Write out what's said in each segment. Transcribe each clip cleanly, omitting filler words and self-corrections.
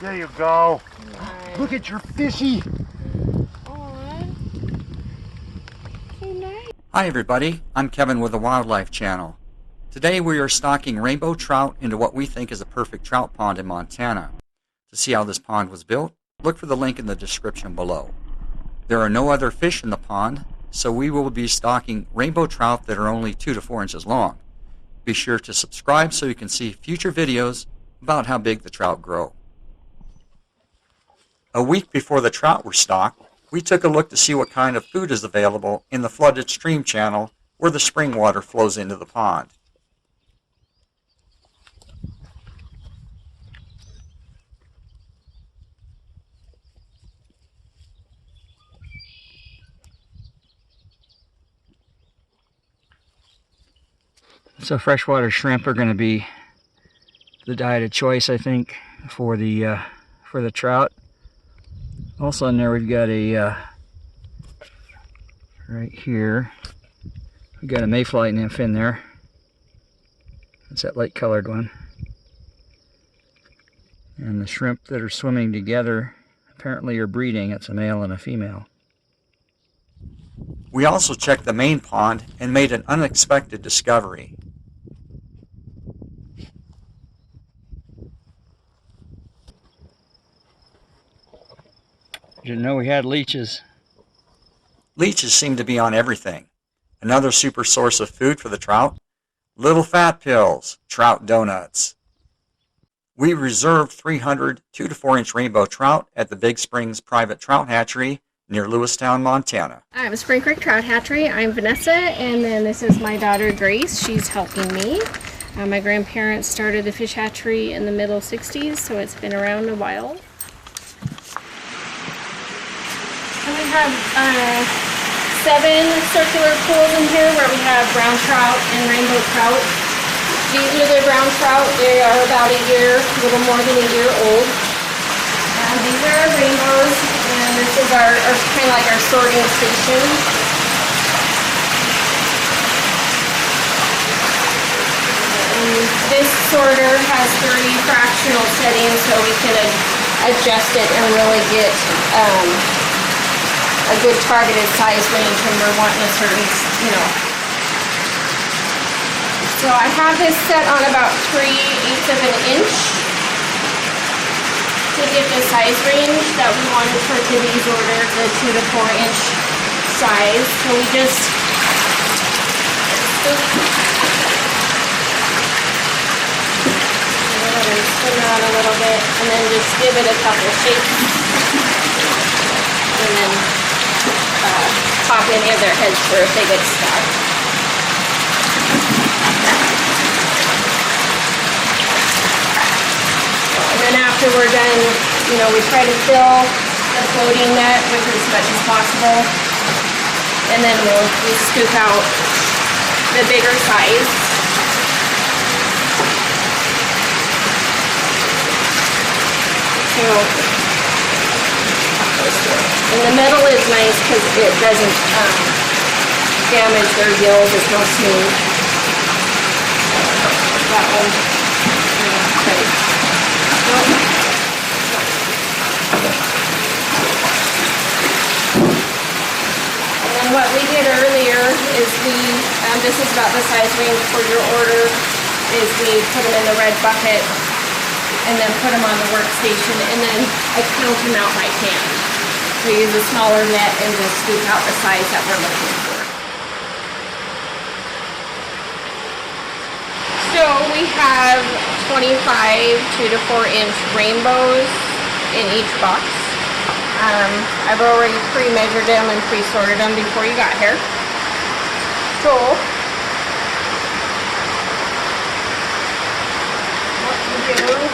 There you go. Right. Look at your fishy. Aw. So nice. Hi everybody, I'm Kevin with the Wildlife Channel. Today we are stocking rainbow trout into what we think is a perfect trout pond in Montana. To see how this pond was built, look for the link in the description below. There are no other fish in the pond, so we will be stocking rainbow trout that are only 2 to 4 inches long. Be sure to subscribe so you can see future videos about how big the trout grow. A week before the trout were stocked, we took a look to see what kind of food is available in the flooded stream channel where the spring water flows into the pond. So freshwater shrimp are going to be the diet of choice, I think, for the trout. Also in there we've got a right here we've got a mayfly nymph in there. That's that light colored one. And the shrimp that are swimming together apparently are breeding. It's a male and a female. We also checked the main pond and made an unexpected discovery. Didn't know we had leeches. Leeches seem to be on everything. Another super source of food for the trout? Little fat pills, trout donuts. We reserved 300 2 to 4 inch rainbow trout at the Big Springs Private Trout Hatchery near Lewistown, Montana. I'm Spring Creek Trout Hatchery. I'm Vanessa, and then this is my daughter Grace. She's helping me. My grandparents started the fish hatchery in the middle 60s, so it's been around a while. And we have 7 circular pools in here where we have brown trout and rainbow trout. These are the brown trout. They are about a little more than a year old. And these are our rainbows, and this is our kind of like our sorting station. And this sorter has 3 fractional settings, so we can adjust it and really get a good targeted size range when we're wanting a certain, So I have this set on about 3/8 of an inch to get the size range that we wanted for today's order, the 2 to 4 inch size. So we just spin it around a little bit, and then just give it a couple shakes, and then pop any of their heads through if they get stuck. And then after we're done, we try to fill the floating net with as much as possible, and then we scoop out the bigger size. And the middle is nice because it doesn't damage their gills. It's real smooth. That one. Okay. And then what we did earlier is this is about the size range for your order, is we put them in the red bucket and then put them on the workstation, and then I count them out by hand. We use a smaller net and just scoop out the size that we're looking for. So we have 25 2 to 4 inch rainbows in each box. I've already pre-measured them and pre-sorted them before you got here. So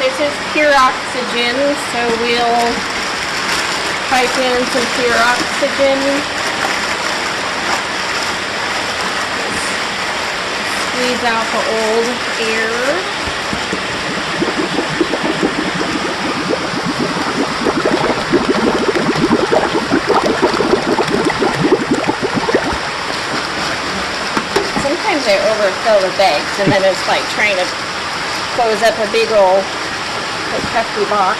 this is pure oxygen, so we'll pipe in some pure oxygen. Squeeze out the old air. Sometimes I overfill the bags, and then it's like trying to close up a big old hefty box.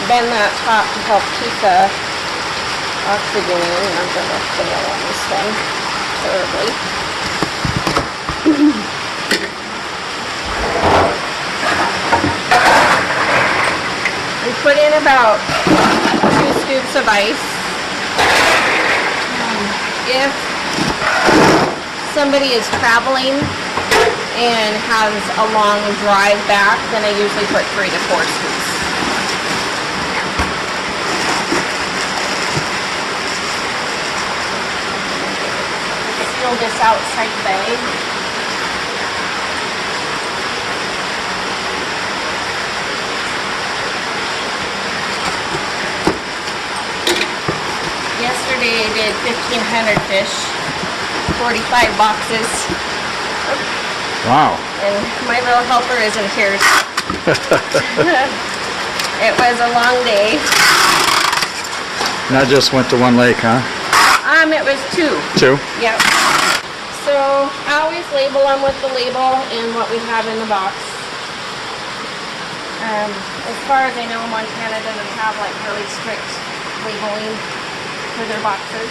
bend that top to help keep the oxygen in. I'm going to fail on this one terribly. We put in about 2 scoops of ice. If somebody is traveling and has a long drive back, then I usually put 3 to 4 scoops. Seal this outside bag. Yesterday I did 1,500 fish, 45 boxes. Wow. And my little helper isn't here. It was a long day. And I just went to one lake, huh? It was 2. 2? Yep. So I always label them with the label and what we have in the box. As far as I know, Montana doesn't have like really strict labeling for their boxes.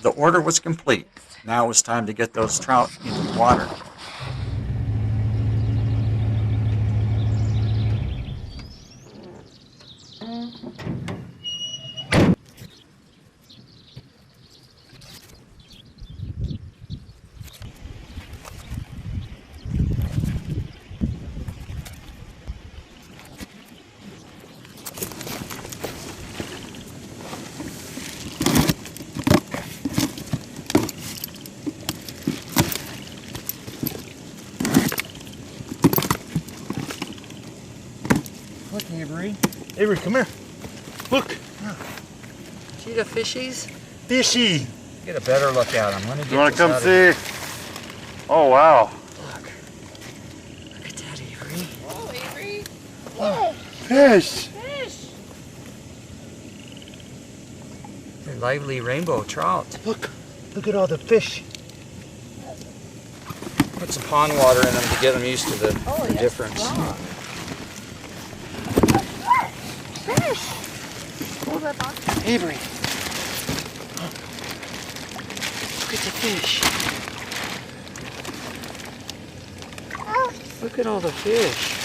The order was complete. Now it was time to get those trout into the water. Look, Avery. Avery, come here. Look. See the fishies? Fishy. Get a better look at them. You want to come see? Oh, wow. Look. Look at that, Avery. Oh, Avery. Oh, fish. Fish. They're lively rainbow trout. Look. Look at all the fish. Put some pond water in them to get them used to the yes, difference. wow. Fish. Pull that box. Avery. Look at the fish. Look at all the fish.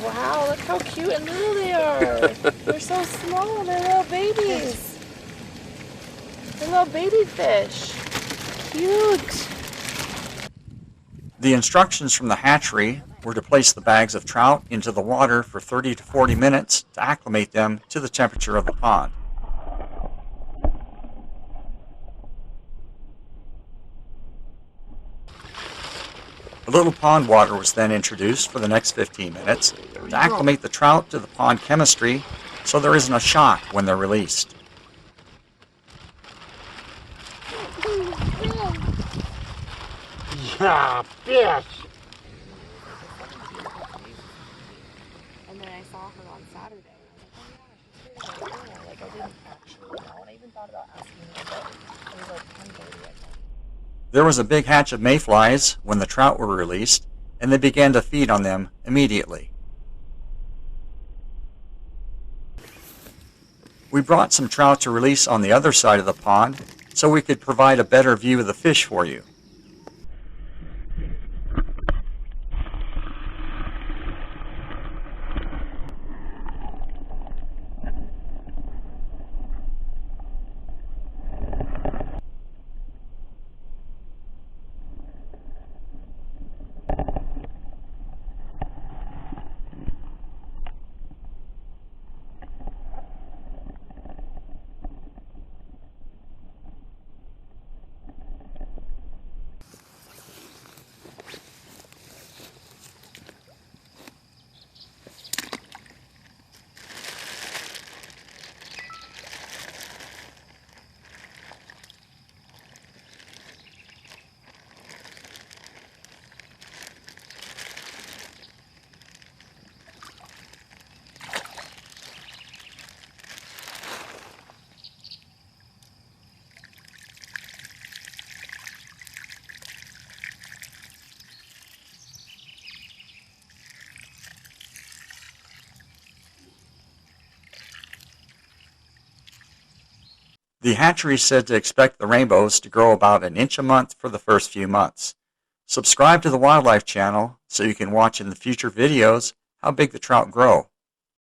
Wow, look how cute and little they are. They're so small. They're little babies. They're little baby fish. Cute. The instructions from the hatchery were to place the bags of trout into the water for 30 to 40 minutes to acclimate them to the temperature of the pond. A little pond water was then introduced for the next 15 minutes to acclimate the trout to the pond chemistry so there isn't a shock when they're released. Yeah, fish. And then I saw her on Saturday. I was like, oh yeah, she's like I didn't actually know. And I even thought about asking her, but it was like 10:30. There was a big hatch of mayflies when the trout were released, and they began to feed on them immediately. We brought some trout to release on the other side of the pond so we could provide a better view of the fish for you. The hatchery said to expect the rainbows to grow about an inch a month for the first few months. Subscribe to the Wildlife channel so you can watch in the future videos how big the trout grow.